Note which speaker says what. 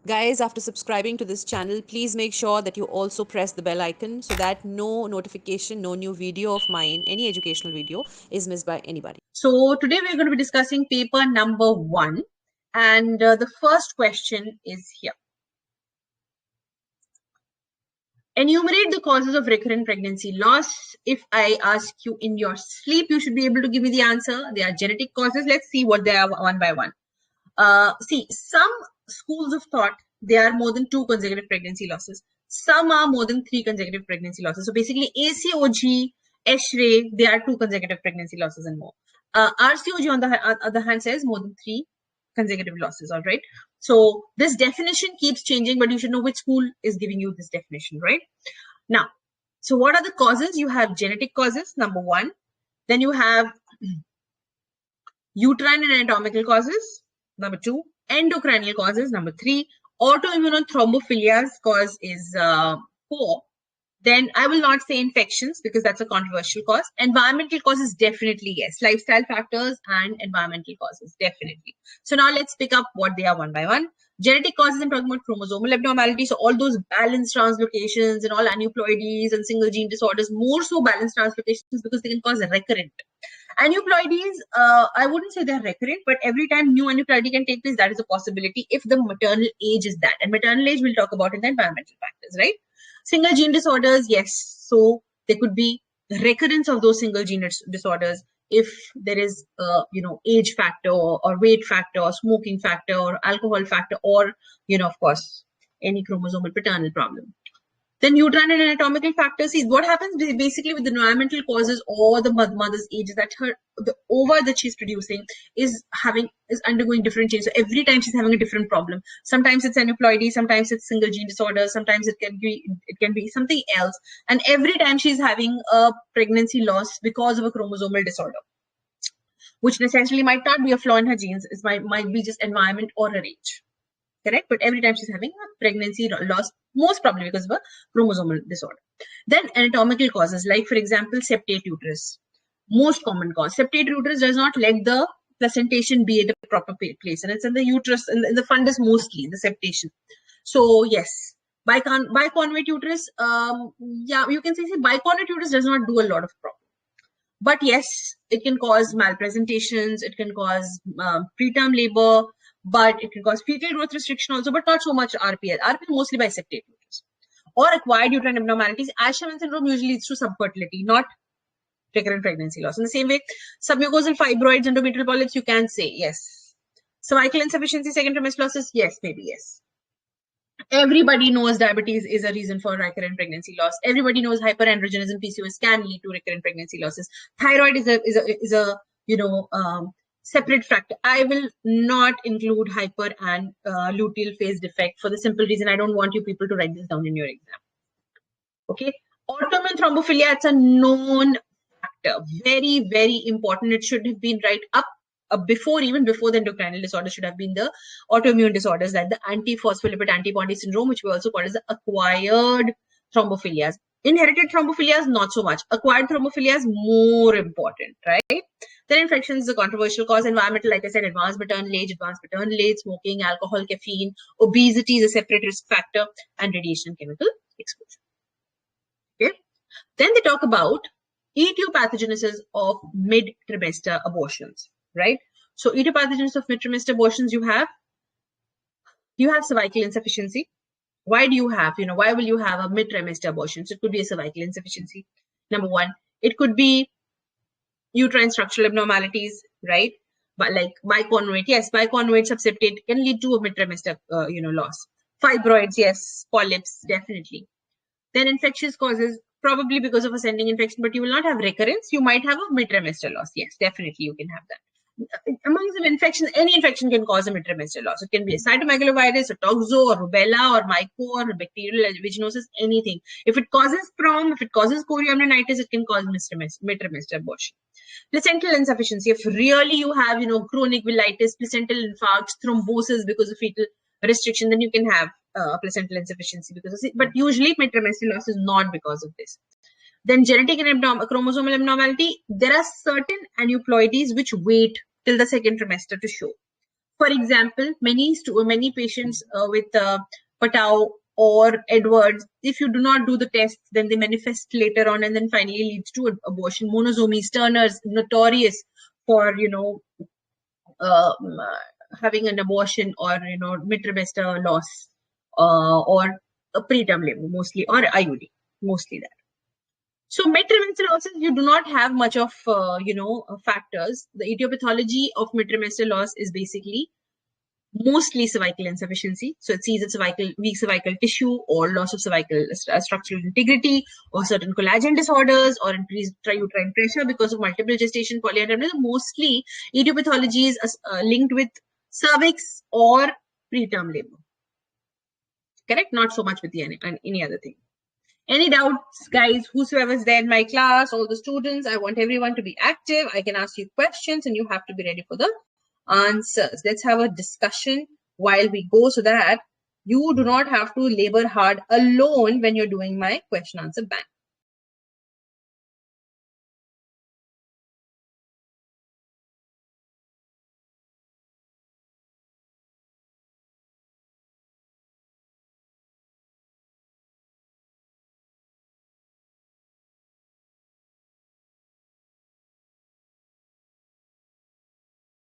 Speaker 1: Guys, after subscribing to this channel, please make sure that you also press the bell icon so that no notification, no new video of mine, any educational video, is missed by anybody.
Speaker 2: So today we're going to be discussing paper number 1, and the first question is here. Enumerate the causes of recurrent pregnancy loss. If I ask you in your sleep, you should be able to give me the answer. They are genetic causes. Let's see what they are one by one. See, some schools of thought, there are more than 2 consecutive pregnancy losses. Some are more than 3 consecutive pregnancy losses. So basically ACOG, ESHRE, they are 2 consecutive pregnancy losses and more. RCOG on the other hand says more than 3 consecutive losses, all right? So this definition keeps changing, but you should know which school is giving you this definition, right? Now, so what are the causes? You have genetic causes, number 1. Then you have uterine and anatomical causes, number 2. Endocrinal causes, number 3. Autoimmune thrombophilia's cause is 4. Then I will not say infections because that's a controversial cause. Environmental causes, definitely yes. Lifestyle factors and environmental causes, definitely. So now let's pick up what they are one by one. Genetic causes, I'm talking about chromosomal abnormalities. So all those balanced translocations and all aneuploidies and single gene disorders, more so balanced translocations because they can cause recurrent. Aneuploidies, I wouldn't say they're recurrent, but every time new aneuploidy can take place, that is a possibility if the maternal age is that. And maternal age we'll talk about in the environmental factors, right? Single gene disorders, yes. So there could be recurrence of those single gene disorders if there is, age factor or weight factor or smoking factor or alcohol factor or, of course, any chromosomal paternal problem. Then uterine and anatomical factors. See, what happens basically with the environmental causes or the mother's age is that the ova that she's producing is undergoing different changes. So every time she's having a different problem. Sometimes it's aneuploidy, sometimes it's single gene disorder, sometimes it can be something else. And every time she's having a pregnancy loss because of a chromosomal disorder, which necessarily might not be a flaw in her genes. It might be just environment or her age. Correct? But every time she's having a pregnancy loss, most probably because of a chromosomal disorder. Then anatomical causes, like for example, septate uterus. Most common cause. Septate uterus does not let the placentation be at the proper place. And it's in the uterus, in the fundus mostly, the septation. So yes, biconvate uterus, you can say biconvate uterus does not do a lot of problem. But yes, it can cause malpresentations, it can cause preterm labor, but it can cause fetal growth restriction also, but not so much RPL. RPL mostly by septate uterus. Or acquired uterine abnormalities. Asherman syndrome usually leads to subfertility, not recurrent pregnancy loss. In the same way, submucosal fibroids, endometrial polyps, you can say yes. Cervical insufficiency, second trimester losses, yes, maybe yes. Everybody knows diabetes is a reason for recurrent pregnancy loss. Everybody knows hyperandrogenism, PCOS can lead to recurrent pregnancy losses. Thyroid is a separate factor. I will not include hyper and luteal phase defect for the simple reason I don't want you people to write this down in your exam. Okay, autoimmune thrombophilia, it's a known factor. Very, very important. It should have been right up even before the endocrinal disorder should have been the autoimmune disorders like the antiphospholipid antibody syndrome, which we also call as the acquired thrombophilias. Inherited thrombophilias, not so much. Acquired thrombophilia is more important, right? Then infections is a controversial cause. Environmental, like I said, advanced maternal age, smoking, alcohol, caffeine, obesity is a separate risk factor, and radiation and chemical exposure. Okay. Then they talk about etiopathogenesis of mid-trimester abortions, right? So etiopathogenesis of mid-trimester abortions, you have cervical insufficiency. Why will you have a mid-trimester abortion? So it could be a cervical insufficiency, number 1. It could be uterine structural abnormalities, right? But like biconvate, yes, biconvate subseptate can lead to a mid-trimester, loss. Fibroids, yes, polyps, definitely. Then infectious causes, probably because of ascending infection, but you will not have recurrence. You might have a mid-trimester loss. Yes, definitely you can have that. Among some infections, any infection can cause a mid-trimester loss. It can be a cytomegalovirus, a toxo, or rubella, or myco, or bacterial vaginosis, anything. If it causes PROM, if it causes chorioamnionitis, it can cause mid-trimester abortion. Placental insufficiency, if really you have, chronic velitis, placental infarcts, thrombosis because of fetal restriction, then you can have placental insufficiency because of it. But usually mid-trimester loss is not because of this. Then genetic and chromosomal abnormality, there are certain aneuploidies which wait till the second trimester to show. For example, many patients with Patau or Edwards, if you do not do the tests, then they manifest later on and then finally leads to abortion. Monosomies, Turner's, notorious for, having an abortion or, mid-trimester loss or a preterm labor mostly, or IUD, mostly that. So mid-trimester losses, you do not have much of, factors. The etiology of mid-trimester loss is basically mostly cervical insufficiency. So it's either weak cervical tissue or loss of cervical structural integrity or certain collagen disorders or increased triuterine pressure because of multiple gestation polyandrosis. Mostly etiology is linked with cervix or preterm labor. Correct? Not so much with any other thing. Any doubts, guys? Whosoever is there in my class, all the students, I want everyone to be active. I can ask you questions and you have to be ready for the answers. Let's have a discussion while we go so that you do not have to labor hard alone when you're doing my question answer bank.